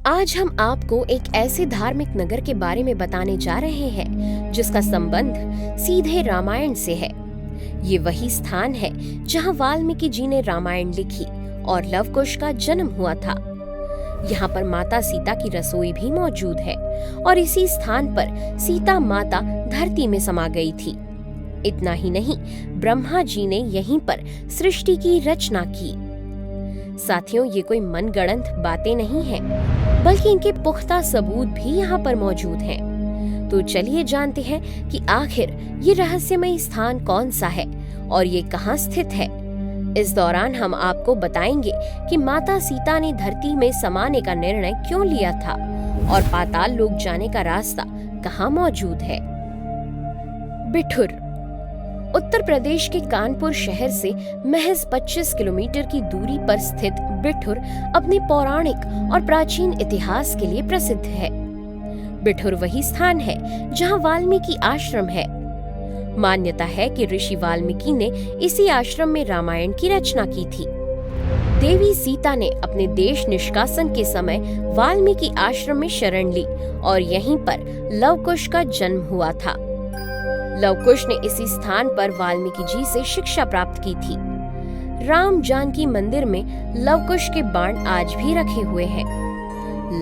आज हम आपको एक ऐसे धार्मिक नगर के बारे में बताने जा रहे हैं जिसका संबंध सीधे रामायण से है। ये वही स्थान है जहां वाल्मीकि जी ने रामायण लिखी और लवकुश का जन्म हुआ था। यहाँ पर माता सीता की रसोई भी मौजूद है और इसी स्थान पर सीता माता धरती में समा गई थी। इतना ही नहीं, ब्रह्मा जी ने यहीं पर सृष्टि की रचना की। साथियों, ये कोई मनगढ़ंत बातें नहीं हैं, बल्कि इनके पुख्ता सबूत भी यहाँ पर मौजूद हैं। तो चलिए जानते हैं कि आखिर ये रहस्यमय स्थान कौन सा है और ये कहाँ स्थित है। इस दौरान हम आपको बताएंगे कि माता सीता ने धरती में समाने का निर्णय क्यों लिया था और पाताल लोक जाने का रास्ता कहाँ मौजूद है। बिठुर उत्तर प्रदेश के कानपुर शहर से महज 25 किलोमीटर की दूरी पर स्थित बिठुर अपने पौराणिक और प्राचीन इतिहास के लिए प्रसिद्ध है। बिठुर वही स्थान है जहां वाल्मीकि आश्रम है। मान्यता है कि ऋषि वाल्मीकि ने इसी आश्रम में रामायण की रचना की थी। देवी सीता ने अपने देश निष्कासन के समय वाल्मीकि आश्रम में शरण ली और यहीं पर लवकुश का जन्म हुआ था। लवकुश ने इसी स्थान पर वाल्मीकि जी से शिक्षा प्राप्त की थी। राम जानकी मंदिर में लवकुश के बाण आज भी रखे हुए हैं।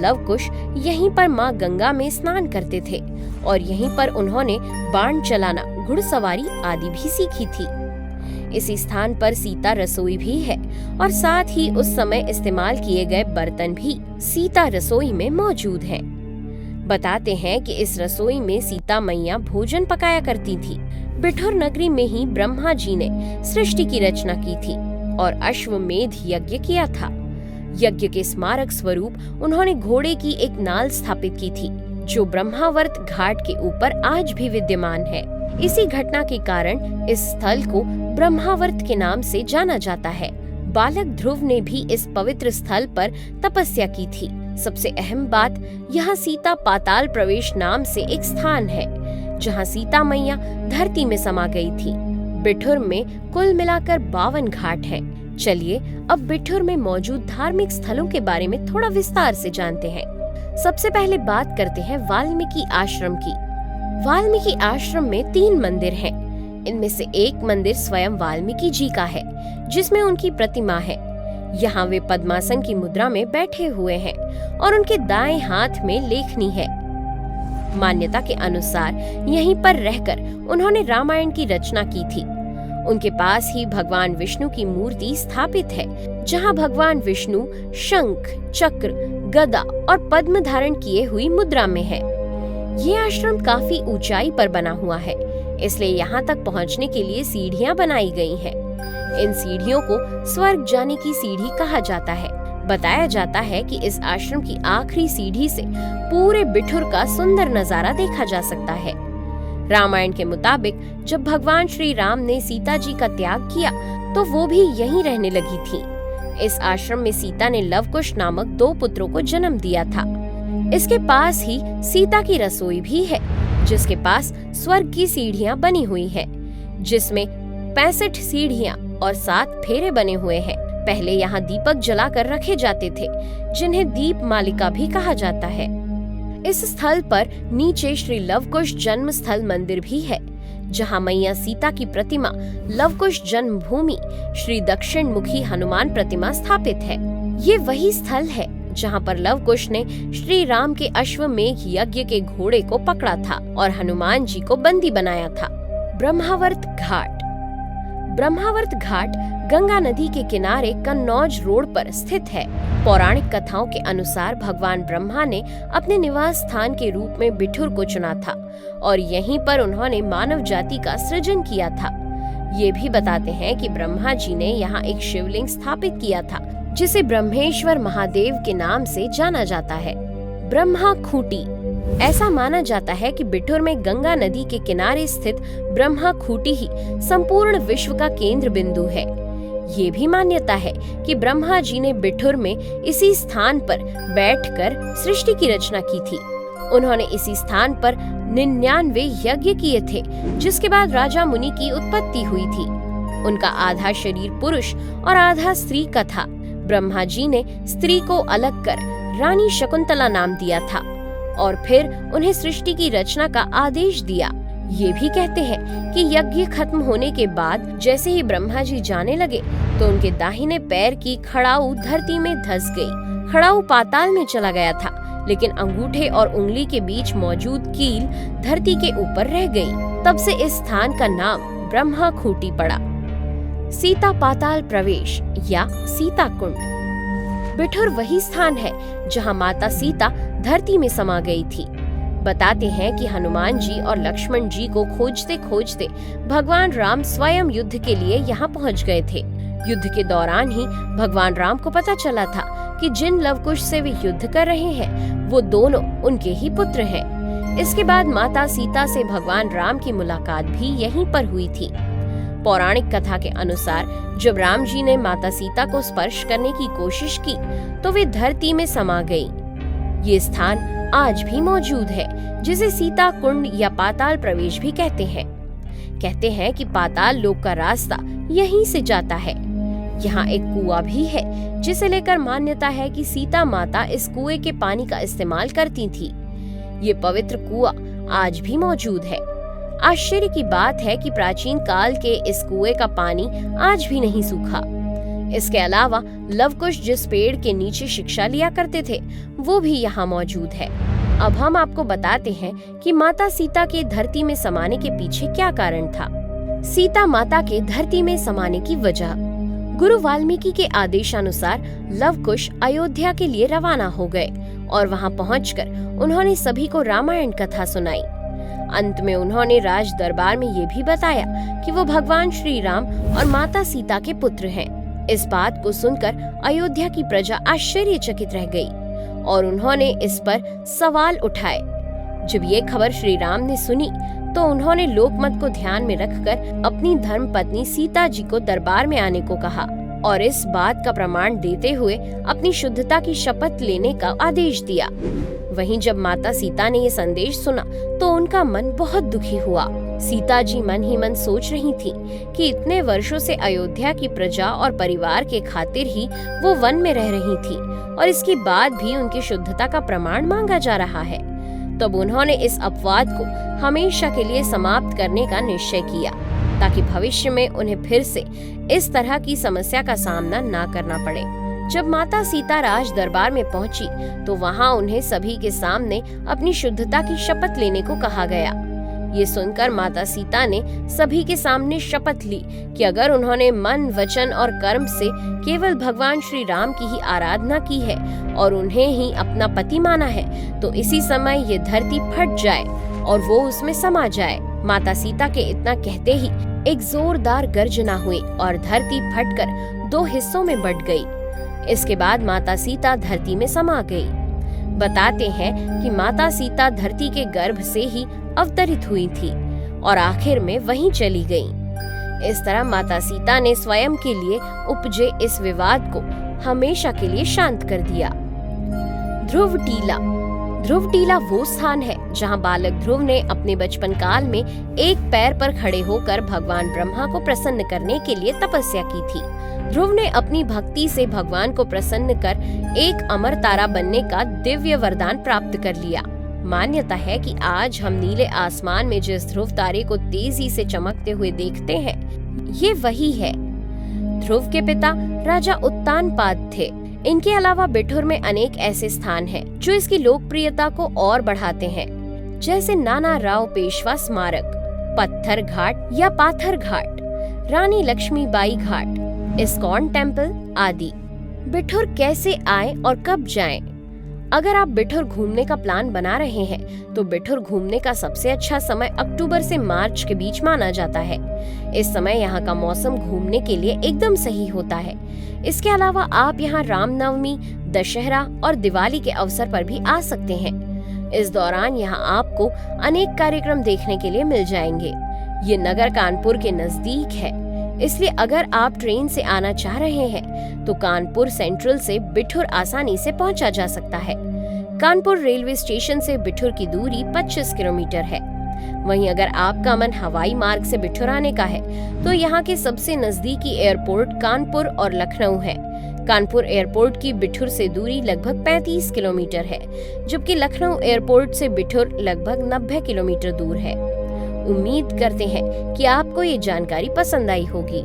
लवकुश यहीं पर मां गंगा में स्नान करते थे और यहीं पर उन्होंने बाण चलाना, घुड़सवारी आदि भी सीखी थी। इसी स्थान पर सीता रसोई भी है और साथ ही उस समय इस्तेमाल किए गए बर्तन भी सीता रसोई में मौजूद हैं। बताते हैं कि इस रसोई में सीता मैया भोजन पकाया करती थी। बिठुर नगरी में ही ब्रह्मा जी ने सृष्टि की रचना की थी और अश्वमेध यज्ञ किया था। यज्ञ के स्मारक स्वरूप उन्होंने घोड़े की एक नाल स्थापित की थी, जो ब्रह्मावर्त घाट के ऊपर आज भी विद्यमान है। इसी घटना के कारण इस स्थल को ब्रह्मावर्त के नाम से जाना जाता है। बालक ध्रुव ने भी इस पवित्र स्थल पर तपस्या की थी। सबसे अहम बात, यहाँ सीता पाताल प्रवेश नाम से एक स्थान है जहाँ सीता मैया धरती में समा गई थी। बिठुर में कुल मिलाकर 52 घाट हैं। चलिए अब बिठुर में मौजूद धार्मिक स्थलों के बारे में थोड़ा विस्तार से जानते हैं। सबसे पहले बात करते हैं वाल्मीकि आश्रम की। वाल्मीकि आश्रम में 3 मंदिर हैं। इनमें से एक मंदिर स्वयं वाल्मीकि जी का है, जिसमें उनकी प्रतिमा है। यहाँ वे पद्मासन की मुद्रा में बैठे हुए हैं और उनके दाएं हाथ में लेखनी है। मान्यता के अनुसार यहीं पर रहकर उन्होंने रामायण की रचना की थी। उनके पास ही भगवान विष्णु की मूर्ति स्थापित है, जहाँ भगवान विष्णु शंख, चक्र, गदा और पद्म धारण किए हुई मुद्रा में है। ये आश्रम काफी ऊंचाई पर बना हुआ है, इसलिए यहाँ तक पहुँचने के लिए सीढ़ियाँ बनाई गई हैं। इन सीढ़ियों को स्वर्ग जाने की सीढ़ी कहा जाता है। बताया जाता है कि इस आश्रम की आखिरी सीढ़ी से पूरे बिठुर का सुंदर नजारा देखा जा सकता है। रामायण के मुताबिक जब भगवान श्री राम ने सीता जी का त्याग किया तो वो भी यहीं रहने लगी थी। इस आश्रम में सीता ने लवकुश नामक 2 पुत्रों को जन्म दिया था। इसके पास ही सीता की रसोई भी है, जिसके पास स्वर्ग की सीढ़ियाँ बनी हुई है, जिसमें 65 सीढ़ियाँ और 7 फेरे बने हुए हैं। पहले यहाँ दीपक जलाकर रखे जाते थे, जिन्हें दीप मालिका भी कहा जाता है। इस स्थल पर नीचे श्री लवकुश जन्म स्थल मंदिर भी है, जहाँ मैया सीता की प्रतिमा, लवकुश जन्मभूमि श्री दक्षिण मुखी हनुमान प्रतिमा स्थापित है। ये वही स्थल है जहाँ पर लवकुश ने श्री राम के अश्वमेध यज्ञ के घोड़े को पकड़ा था और हनुमान जी को बंदी बनाया था। ब्रह्मावर्त घाट। ब्रह्मावर्त घाट गंगा नदी के किनारे कन्नौज रोड पर स्थित है। पौराणिक कथाओं के अनुसार भगवान ब्रह्मा ने अपने निवास स्थान के रूप में बिठुर को चुना था और यहीं पर उन्होंने मानव जाति का सृजन किया था। ये भी बताते हैं कि ब्रह्मा जी ने यहाँ एक शिवलिंग स्थापित किया था, जिसे ब्रह्मेश्वर महादेव के नाम से जाना जाता है। ब्रह्मा खूंटी। ऐसा माना जाता है कि बिठुर में गंगा नदी के किनारे स्थित ब्रह्मा खूंटी ही संपूर्ण विश्व का केंद्र बिंदु है। ये भी मान्यता है कि ब्रह्मा जी ने बिठुर में इसी स्थान पर बैठकर सृष्टि की रचना की थी। उन्होंने इसी स्थान पर 99 यज्ञ किए थे, जिसके बाद राजा मुनि की उत्पत्ति हुई थी। उनका आधा शरीर पुरुष और आधा स्त्री का था। ब्रह्मा जी ने स्त्री को अलग कर रानी शकुंतला नाम दिया था और फिर उन्हें सृष्टि की रचना का आदेश दिया। ये भी कहते हैं कि यज्ञ खत्म होने के बाद जैसे ही ब्रह्मा जी जाने लगे तो उनके दाहिने पैर की खड़ाऊ धरती में धंस गई। खड़ाऊ पाताल में चला गया था, लेकिन अंगूठे और उंगली के बीच मौजूद कील धरती के ऊपर रह गई। तब से इस स्थान का नाम ब्रह्मा खूंटी पड़ा। सीता पाताल प्रवेश या सीता कुंड। बिठुर वही स्थान है जहाँ माता सीता धरती में समा गई थी। बताते हैं कि हनुमान जी और लक्ष्मण जी को खोजते खोजते भगवान राम स्वयं युद्ध के लिए यहाँ पहुँच गए थे। युद्ध के दौरान ही भगवान राम को पता चला था कि जिन लवकुश से वे युद्ध कर रहे हैं वो दोनों उनके ही पुत्र हैं। इसके बाद माता सीता से भगवान राम की मुलाकात भी यहीं पर हुई थी। पौराणिक कथा के अनुसार जब राम जी ने माता सीता को स्पर्श करने की कोशिश की तो वे धरती में समा गईं। ये स्थान आज भी मौजूद है, जिसे सीता कुंड या पाताल प्रवेश भी कहते हैं। कहते हैं कि पाताल लोक का रास्ता यहीं से जाता है। यहाँ एक कुआं भी है, जिसे लेकर मान्यता है कि सीता माता इस कुएं के पानी का इस्तेमाल करती थी। ये पवित्र कुआं आज भी मौजूद है। आश्चर्य की बात है कि प्राचीन काल के इस कुएं का पानी आज भी नहीं सूखा। इसके अलावा लवकुश जिस पेड़ के नीचे शिक्षा लिया करते थे वो भी यहाँ मौजूद है। अब हम आपको बताते हैं कि माता सीता के धरती में समाने के पीछे क्या कारण था। सीता माता के धरती में समाने की वजह। गुरु वाल्मीकि के आदेशानुसार लवकुश अयोध्या के लिए रवाना हो गए और वहाँ पहुंचकर उन्होंने सभी को रामायण कथा सुनाई। अंत में उन्होंने राज दरबार में ये भी बताया कि वो भगवान श्री राम और माता सीता के पुत्र हैं। इस बात को सुनकर अयोध्या की प्रजा आश्चर्यचकित रह गई और उन्होंने इस पर सवाल उठाए। जब ये खबर श्री राम ने सुनी तो उन्होंने लोकमत को ध्यान में रखकर अपनी धर्मपत्नी सीता जी को दरबार में आने को कहा और इस बात का प्रमाण देते हुए अपनी शुद्धता की शपथ लेने का आदेश दिया। वहीं जब माता सीता ने ये संदेश सुना तो उनका मन बहुत दुखी हुआ। सीता जी मन ही मन सोच रही थी कि इतने वर्षों से अयोध्या की प्रजा और परिवार के खातिर ही वो वन में रह रही थी और इसके बाद भी उनकी शुद्धता का प्रमाण मांगा जा रहा है। तब उन्होंने इस अपवाद को हमेशा के लिए समाप्त करने का निश्चय किया ताकि भविष्य में उन्हें फिर से इस तरह की समस्या का सामना ना करना पड़े। जब माता सीता राज दरबार में पहुंची तो वहां उन्हें सभी के सामने अपनी शुद्धता की शपथ लेने को कहा गया। ये सुनकर माता सीता ने सभी के सामने शपथ ली कि अगर उन्होंने मन, वचन और कर्म से केवल भगवान श्री राम की ही आराधना की है और उन्हें ही अपना पति माना है तो इसी समय ये धरती फट जाए और वो उसमें समा जाए। माता सीता के इतना कहते ही एक जोरदार गर्जना हुई और धरती फटकर 2 हिस्सों में बंट गई। इसके बाद माता सीता धरती में समा गई। बताते हैं कि माता सीता धरती के गर्भ से ही अवतरित हुई थी और आखिर में वहीं चली गईं। इस तरह माता सीता ने स्वयं के लिए उपजे इस विवाद को हमेशा के लिए शांत कर दिया। ध्रुव टीला। ध्रुव टीला वो स्थान है जहां बालक ध्रुव ने अपने बचपन काल में एक पैर पर खड़े होकर भगवान ब्रह्मा को प्रसन्न करने के लिए तपस्या की थी। ध्रुव ने अपनी भक्ति से भगवान को प्रसन्न कर एक अमर तारा बनने का दिव्य वरदान प्राप्त कर लिया। मान्यता है कि आज हम नीले आसमान में जिस ध्रुव तारे को तेजी से चमकते हुए देखते हैं, ये वही है। ध्रुव के पिता राजा उत्तानपाद थे। इनके अलावा बिठुर में अनेक ऐसे स्थान हैं जो इसकी लोकप्रियता को और बढ़ाते हैं, जैसे नाना राव पेशवा स्मारक, पत्थर घाट या पाथर घाट, रानी लक्ष्मीबाई घाट, इस्कॉन टेम्पल आदि। बिठुर कैसे आए और कब जाएं? अगर आप बिठुर घूमने का प्लान बना रहे हैं तो बिठुर घूमने का सबसे अच्छा समय अक्टूबर से मार्च के बीच माना जाता है। इस समय यहाँ का मौसम घूमने के लिए एकदम सही होता है। इसके अलावा आप यहाँ रामनवमी, दशहरा और दिवाली के अवसर पर भी आ सकते हैं। इस दौरान यहाँ आपको अनेक कार्यक्रम देखने के लिए मिल जाएंगे। ये नगर कानपुर के नजदीक है, इसलिए अगर आप ट्रेन से आना चाह रहे हैं तो कानपुर सेंट्रल से बिठुर आसानी से पहुंचा जा सकता है। कानपुर रेलवे स्टेशन से बिठुर की दूरी 25 किलोमीटर है। वहीं अगर आपका मन हवाई मार्ग से बिठुर आने का है तो यहाँ के सबसे नजदीकी एयरपोर्ट कानपुर और लखनऊ है। कानपुर एयरपोर्ट की बिठूर से दूरी लगभग 35 किलोमीटर है, जबकि लखनऊ एयरपोर्ट से बिठूर लगभग 90 किलोमीटर दूर है। उम्मीद करते हैं कि आपको ये जानकारी पसंद आई होगी।